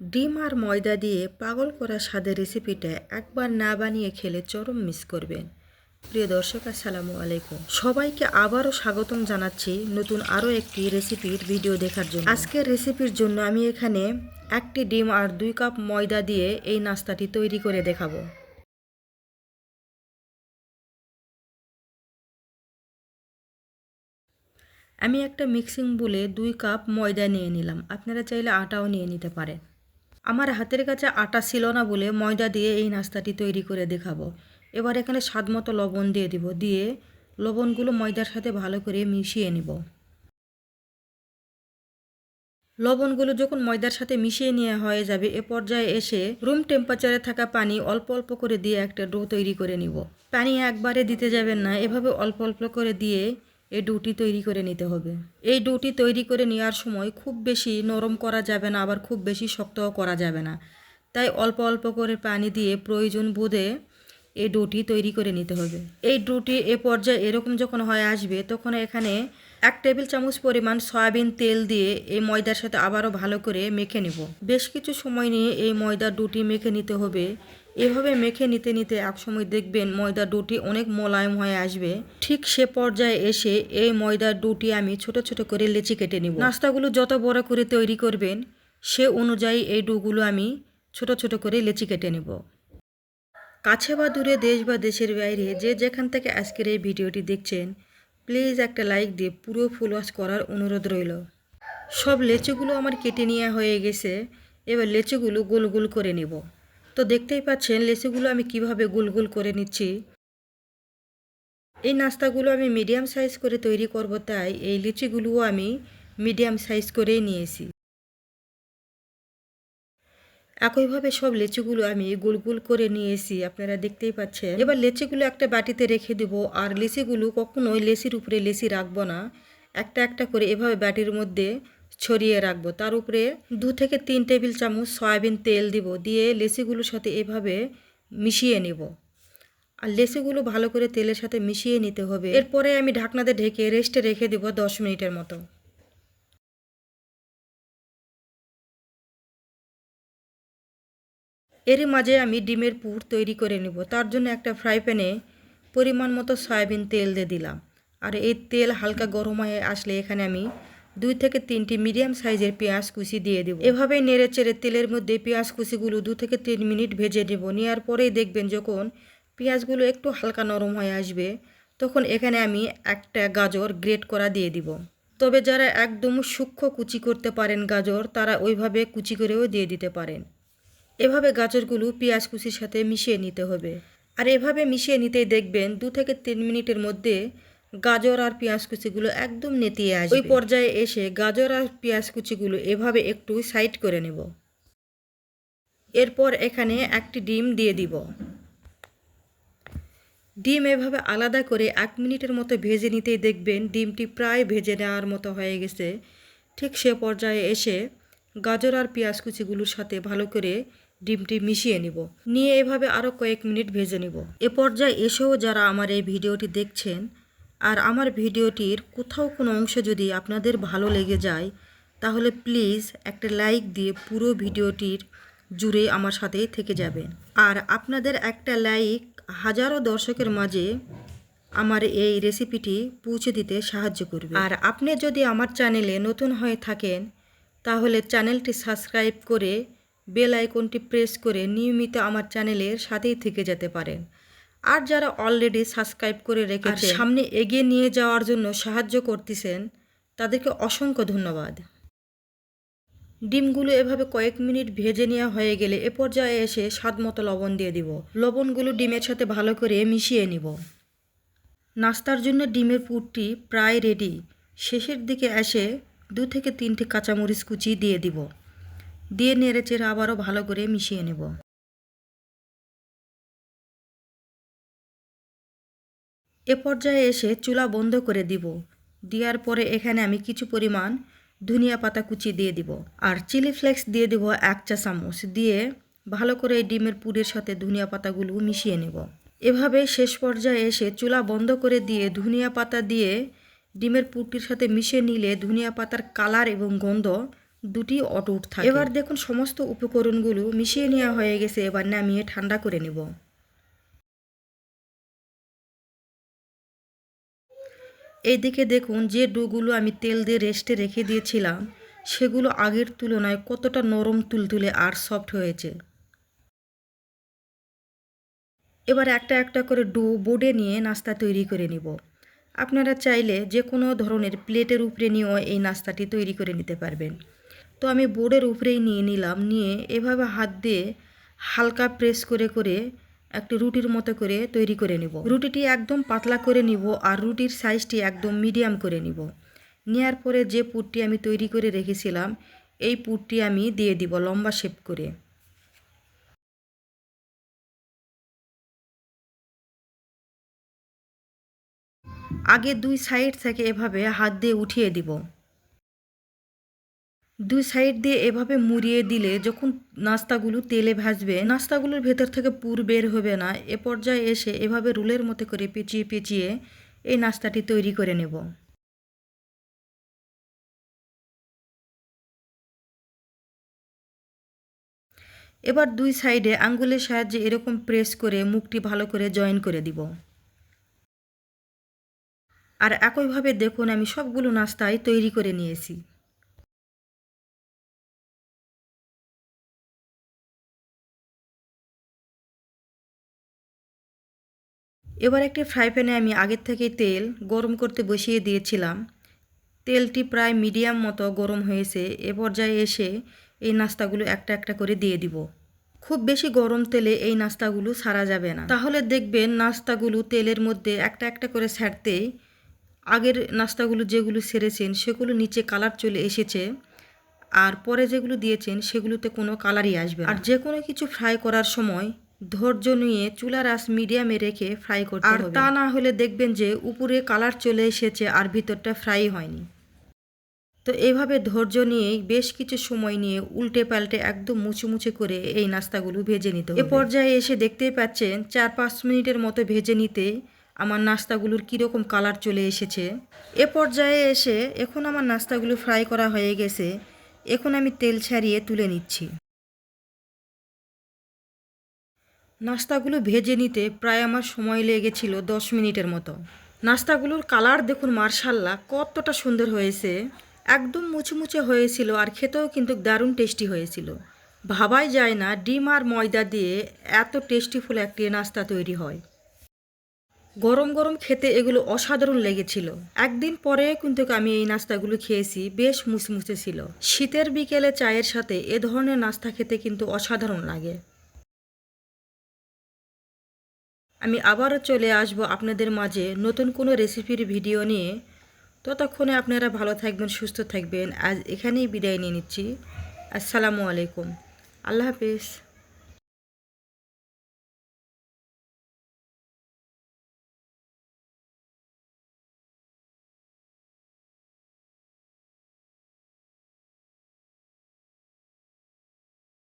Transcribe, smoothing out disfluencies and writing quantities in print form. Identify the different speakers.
Speaker 1: ডিম আর ময়দা দিয়ে পাগল করা স্বাদের রেসিপিটা একবার না বানিয়ে খেলে চরম মিস করবেন। প্রিয় দর্শক, আসসালামু আলাইকুম। সবাইকে আবারও স্বাগতম জানাচ্ছি নতুন আরও একটি রেসিপির ভিডিও দেখার জন্য। আজকের রেসিপির জন্য আমি এখানে একটি ডিম আর 2 কাপ ময়দা দিয়ে এই নাস্তাটি তৈরি করে দেখাবো। আমি একটা মিক্সিং বোলে 2 কাপ ময়দা নিয়ে নিলাম। আপনারা চাইলে আটাও নিয়ে নিতে পারেন। আমার হাতের কাছে আটা ছিল না বলে ময়দা দিয়ে এই নাস্তাটি তৈরি করে দেখাবো। এবার এখানে স্বাদ মতো লবণ দিয়ে দিব, দিয়ে লবণগুলো ময়দার সাথে ভালো করে মিশিয়ে নিব। লবণগুলো যখন ময়দার সাথে মিশিয়ে নেওয়া হয়ে যাবে, এ পর্যায়ে এসে রুম টেম্পারেচারে থাকা পানি অল্প অল্প করে দিয়ে একটা ডো তৈরি করে নিব। পানি একবারে দিতে যাবেন না, এভাবে অল্প অল্প করে দিয়ে এই ডোটি তৈরি করে নিতে হবে। এই ডোটি তৈরি করে নেওয়ার সময় খুব বেশি নরম করা যাবে না, আবার খুব বেশি শক্তও করা যাবে না। তাই অল্প অল্প করে পানি দিয়ে প্রয়োজন বোধে এই ডোটি তৈরি করে নিতে হবে। এই ডোটি এ পর্যায়ে এরকম যখন হয়ে আসবে, তখন এখানে 1 টেবিল চামচ পরিমাণ সয়াবিন তেল দিয়ে এই ময়দার সাথে আবারও ভালো করে মেখে নিব। বেশ কিছু সময় নিয়ে এই ময়দার ডোটি মেখে নিতে হবে। এভাবে মেখে নিতে নিতে একসময় দেখবেন ময়দার ডোটি অনেক মোলায়েম হয়ে আসবে। ঠিক সে পর্যায়ে এসে এই ময়দার ডোটি আমি ছোট ছোট করে লেচি কেটে নিব। নাস্তাগুলো যত বড় করে তৈরি করবেন, সে অনুযায়ী এই ডোগুলো আমি ছোট ছোট করে লেচি কেটে নেব। কাছে বা দূরে, দেশ বা দেশের বাইরে যে যেখান থেকে আজকের এই ভিডিওটি দেখছেন, প্লিজ একটা লাইক দিয়ে পুরো ফুল ওয়াচ করার অনুরোধ রইল। সব লেচুগুলো আমার কেটে নেওয়া হয়ে গেছে। এবার লেচুগুলো গোল গোল করে নেব। তো দেখতেই পাচ্ছেন লেচুগুলো আমি কিভাবে গোল গোল করে নিচ্ছি। এই নাস্তাগুলো আমি মিডিয়াম সাইজ করে তৈরি করব, তাই এই লিচিগুলোও আমি মিডিয়াম সাইজ করেই নিয়েছি। একইভাবে সব লেচুগুলো আমি গোল গোল করে নিয়েছি, আপনারা দেখতেই পাচ্ছেন। এবার লেচিগুলো একটা বাটিতে রেখে দেব, আর লেচিগুলো কখনোই লেচির উপরে লেচি রাখবো না। একটা একটা করে এভাবে বাটির মধ্যে ছড়িয়ে রাখবো। তার উপরে 2 থেকে 3 টেবিল চামচ সয়াবিন তেল দিব, দিয়ে লেচিগুলোর সাথে এভাবে মিশিয়ে নেব। আর লেচিগুলো ভালো করে তেলের সাথে মিশিয়ে নিতে হবে। এরপরে আমি ঢাকনাতে ঢেকে রেস্টে রেখে দেব 10 মিনিটের মতো। এর মাঝে আমি ডিমের পুর তৈরি করে নেব। তার জন্য একটা ফ্রাই প্যানে পরিমাণ মতো সয়াবিন তেল দিয়ে দিলাম। আর এই তেল হালকা গরম হয়ে আসলে এখানে আমি 2 থেকে 3টি মিডিয়াম সাইজের পেঁয়াজ কুচি দিয়ে দেব। এভাবে নেড়ে চেড়ে তেলের মধ্যে পেঁয়াজ কুচিগুলো 2 থেকে 3 মিনিট ভেজে নেব। নেওয়ার পরেই দেখবেন যখন পেঁয়াজগুলো একটু হালকা নরম হয়ে আসবে, তখন এখানে আমি একটা গাজর গ্রেট করা দিয়ে দিব। তবে যারা একদম সূক্ষ্ম কুচি করতে পারেন গাজর, তারা ওইভাবে কুচি করেও দিয়ে দিতে পারেন। এভাবে গাজরগুলো পেঁয়াজ কুচির সাথে মিশিয়ে নিতে হবে। আর এভাবে মিশিয়ে নিতেই দেখবেন 2 থেকে 3 মিনিটের মধ্যে গাজর আর পেঁয়াজ কুচিগুলো একদম নেতিয়ে আসবে। ওই পর্যায়ে এসে গাজর আর পেঁয়াজ কুচিগুলো এভাবে একটু সাইড করে নেব। এরপর এখানে একটি ডিম দিয়ে দিব। ডিম এভাবে আলাদা করে 1 মিনিটের মতো ভেজে নিতেই দেখবেন ডিমটি প্রায় ভেজে নেওয়ার মতো হয়ে গেছে। ঠিক সে পর্যায়ে এসে গাজর আর পেঁয়াজ কুচিগুলোর সাথে ভালো করে ডিমটি মিশিয়ে নিব। নিয়ে এভাবে আরও কয়েক মিনিট ভেজে নিব। এ পর্যায়ে এসেও যারা আমার এই ভিডিওটি দেখছেন, আর আমার ভিডিওটির কোথাও কোনো অংশ যদি আপনাদের ভালো লেগে যায়, তাহলে প্লিজ একটা লাইক দিয়ে পুরো ভিডিওটির জুড়ে আমার সাথেই থেকে যাবেন। আর আপনাদের একটা লাইক হাজারো দর্শকের মাঝে আমার এই রেসিপিটি পৌঁছে দিতে সাহায্য করবে। আর আপনি যদি আমার চ্যানেলে নতুন হয়ে থাকেন, তাহলে চ্যানেলটি সাবস্ক্রাইব করে বেল আইকনটি প্রেস করে নিয়মিত আমার চ্যানেলের সাথেই থেকে যেতে পারেন। আর যারা অলরেডি সাবস্ক্রাইব করে রেখেছেন, সামনে এগিয়ে নিয়ে যাওয়ার জন্য সাহায্য করতেছেন, তাদেরকে অসংখ্য ধন্যবাদ। ডিমগুলো এভাবে কয়েক মিনিট ভেজে নেওয়া হয়ে গেলে এ পর্যায়ে এসে স্বাদ মতো লবণ দিয়ে দিব। লবণগুলো ডিমের সাথে ভালো করে মিশিয়ে নিব। নাস্তার জন্য ডিমের পুরটি প্রায় রেডি। শেষের দিকে এসে 2 থেকে 3টি কাঁচামরিচ কুচি দিয়ে দিব। দিয়ে নেড়েচেড়ে আবারও ভালো করে মিশিয়ে নেব। এ পর্যায়ে এসে চুলা বন্ধ করে দিব। দেওয়ার পরে এখানে আমি কিছু পরিমাণ ধনিয়া পাতা কুচি দিয়ে দিব, আর চিলি ফ্লেক্স দিয়ে দিব 1 চা চামচ। দিয়ে ভালো করে এই ডিমের পুরের সাথে ধনিয়া পাতাগুলো মিশিয়ে নেব। এভাবে শেষ পর্যায়ে এসে চুলা বন্ধ করে দিয়ে ধনিয়া পাতা দিয়ে ডিমের পুরটির সাথে মিশিয়ে নিলে ধনিয়া পাতার কালার এবং গন্ধ দুটি অটুট থাকে। এবার দেখুন সমস্ত উপকরণগুলো মিশিয়ে নেওয়া হয়ে গেছে, এবার নামিয়ে ঠান্ডা করে নেব। এইদিকে দেখুন যে ডোগুলো আমি তেল দিয়ে রেস্টে রেখে দিয়েছিলাম সেগুলো আগের তুলনায় কতটা নরম তুলতুলে আর সফট হয়েছে। এবার একটা একটা করে ডো বোর্ডে নিয়ে নাস্তা তৈরি করে নিব। আপনারা চাইলে যে কোনো ধরনের প্লেটের উপরে নিয়েও এই নাস্তাটি তৈরি করে নিতে পারবেন। তো আমি বোর্ডের উপরেই নিয়ে নিলাম, নিয়ে এভাবে হাত দিয়ে হালকা প্রেস করে করে একটি রুটির মতো করে তৈরি করে নিব। রুটিটি একদম পাতলা করে নিব আর রুটির সাইজটি একদম মিডিয়াম করে নিব। নেওয়ার পরে যে পুরটি আমি তৈরি করে রেখেছিলাম এই পুরটি আমি দিয়ে দিব লম্বা শেপ করে। আগে দুই সাইড থেকে এভাবে হাত দিয়ে উঠিয়ে দিব। দুই সাইড দিয়ে এভাবে মুড়িয়ে দিলে যখন নাস্তাগুলো তেলে ভাজবে নাস্তাগুলোর ভেতর থেকে পুর বের হবে না। এ পর্যায়ে এসে এভাবে রুলের মতো করে পেঁচিয়ে পেঁচিয়ে এই নাস্তাটি তৈরি করে নেব। এবার দুই সাইডে আঙ্গুলের সাহায্যে এরকম প্রেস করে মুখটি ভালো করে জয়েন করে দিব। আর একইভাবে দেখুন আমি সবগুলো নাস্তাই তৈরি করে নিয়েছি। এবার একটি ফ্রাই প্যানে আমি আগের থেকে তেল গরম করতে বসিয়ে দিয়েছিলাম। তেলটি প্রায় মিডিয়াম মতো গরম হয়েছে। এ পর্যায়ে এসে এই নাস্তাগুলো একটা একটা করে দিয়ে দিব। খুব বেশি গরম তেলে এই নাস্তাগুলো ছাড়া যাবে না, তাহলে দেখবেন নাস্তাগুলো তেলের মধ্যে একটা একটা করে ছাড়তেই আগের নাস্তাগুলো যেগুলো সেরেছেন সেগুলো নিচে কালার চলে এসেছে, আর পরে যেগুলো দিয়েছেন সেগুলোতে কোনো কালারই আসবে না। আর যে কোনো কিছু ফ্রাই করার সময় ধৈর্য নিয়ে চুলার আঁচ মিডিয়ামে রেখে ফ্রাই করতে হবে, আর তা না হলে দেখবেন যে উপরে কালার চলে এসেছে আর ভিতরটা ফ্রাই হয়নি। তো এইভাবে ধৈর্য নিয়েই বেশ কিছু সময় নিয়ে উল্টে পাল্টে একদম মুছে করে এই নাস্তাগুলো ভেজে নিতে হবে। এ পর্যায়ে এসে দেখতেই পাচ্ছেন 4-5 মিনিটের মতো ভেজে নিতে আমার নাস্তাগুলোর কীরকম কালার চলে এসেছে। এ পর্যায়ে এসে এখন আমার নাস্তাগুলো ফ্রাই করা হয়ে গেছে। এখন আমি তেল ছাড়িয়ে তুলে নিচ্ছি। নাস্তাগুলো ভেজে নিতে প্রায় আমার সময় লেগেছিল 10 মিনিটের মতো। নাস্তাগুলোর কালার দেখুন মার্শাল্লাহ কতটা সুন্দর হয়েছে, একদম মুচমুচে হয়েছিল আর খেতেও কিন্তু দারুণ টেস্টি হয়েছিল। ভাবাই যায় না ডিম আর ময়দা দিয়ে এত টেস্টিফুল একটি নাস্তা তৈরি হয়। গরম গরম খেতে এগুলো অসাধারণ লেগেছিল। একদিন পরে কিন্তু আমি এই নাস্তাগুলো খেয়েছি, বেশ মুচমুচে ছিল। শীতের বিকেলে চায়ের সাথে এ ধরনের নাস্তা খেতে কিন্তু অসাধারণ লাগে। আমি আবারও চলে আসব আপনাদের মাঝে নতুন কোনো রেসিপির ভিডিও নিয়ে। ততক্ষণে আপনারা ভালো থাকবেন, সুস্থ থাকবেন। আজ এখানেই বিদায় নিয়ে নিচ্ছি। আসসালামু আলাইকুম। আল্লাহ হাফেজ।